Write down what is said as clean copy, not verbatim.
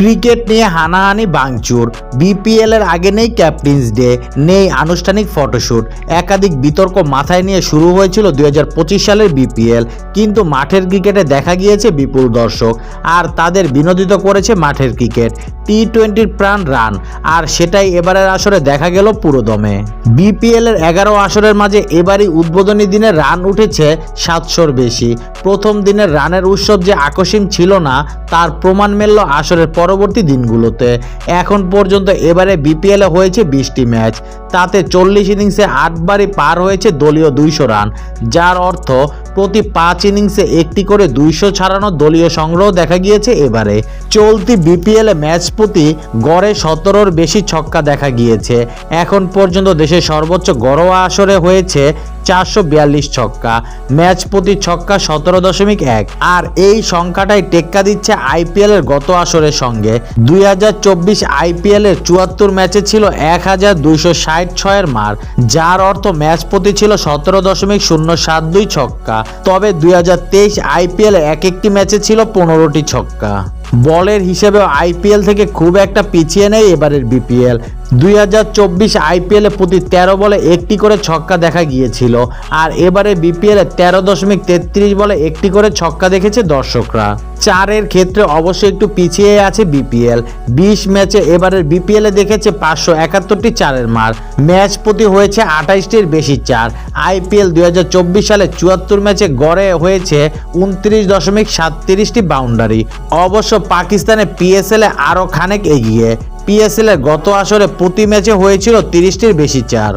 Cricket নিয়ে হানাহানি ভাঙচুর, বিপিএল এর আগে নেই ক্যাপ্টেন্স ডে, নেই আনুষ্ঠানিক ফটোশুট, একাধিক বিতর্ক মাথায় নিয়ে শুরু হয়েছিল 2025 সালের বিপিএল। কিন্তু মাঠের ক্রিকেটে দেখা গিয়েছে বিপুল দর্শক, আর তাদের বিনোদিত করেছে মাঠের ক্রিকেট। টি-20-র প্রাণ রান, আর সেটাই এবারের আসরে দেখা গেল পুরোদমে। বিপিএল এর 11 আসরের মাঝে এবারই উদ্বোধনী দিনে রান উঠেছে 700-র বেশি। প্রথম দিনের রানের উৎসব যে আকস্মিক ছিল না, তার প্রমাণ মিলল আসরের পরবর্তী দিনগুলোতে। এখন পর্যন্ত এবারে বিপিএলে হয়েছে 20টি ম্যাচ, তাতে 40 ইনিংসে 8 বারই পার হয়েছে দলীয় 200 রান, যার অর্থ প্রতি 5 ইনিংসে একটি করে 200 ছাড়ানো দলীয় সংগ্রহ দেখা গিয়েছে এবারে। চলতি বিপিএলে ম্যাচ প্রতি গড়ে 17-র বেশি ছক্কা দেখা গিয়েছে। এখন পর্যন্ত দেশের সর্বোচ্চ ঘরোয়া আসরে হয়েছে 442 ছক্কা, ম্যাচ প্রতি ছক্কা 17.1, আর এই সংখ্যাটাই টেক্কা দিচ্ছে আইপিএল এর গত আসরের সঙ্গে। 2024 আইপিএল এর 74 ম্যাচে ছিল 1266-এর মার, যার অর্থ ম্যাচ প্রতি ছিল 17.072 ছক্কা। তবে 2023 আইপিএল এক একটি ম্যাচে ছিল 15টি ছক্কা। বলের হিসেবেও আইপিএল থেকে খুব একটা পিছিয়ে নেই এবারের বিপিএল। 2024 আইপিএলে প্রতি 13 বলে একটি করে ছক্কা দেখা গিয়েছিল, আর এবারে বিপিএলে 13.33 বলে একটি করে ছক্কা দেখেছে দর্শকরা। চারের ক্ষেত্রে অবশ্যই একটু পিছিয়ে আছে বিপিএল। 20 ম্যাচে এবারের বিপিএলে দেখেছে 571টি চারের মার, ম্যাচ প্রতি হয়েছে 28টির বেশি চার। আইপিএল 2024 সালে 74 ম্যাচে গড়ে হয়েছে 29.37টি বাউন্ডারি। অবশ্য পাকিস্তানে পিএসএলে আরও খানিক এগিয়ে। পিএসএল এর গত আসরে প্রতি ম্যাচে হয়েছিল 30টির বেশি চার।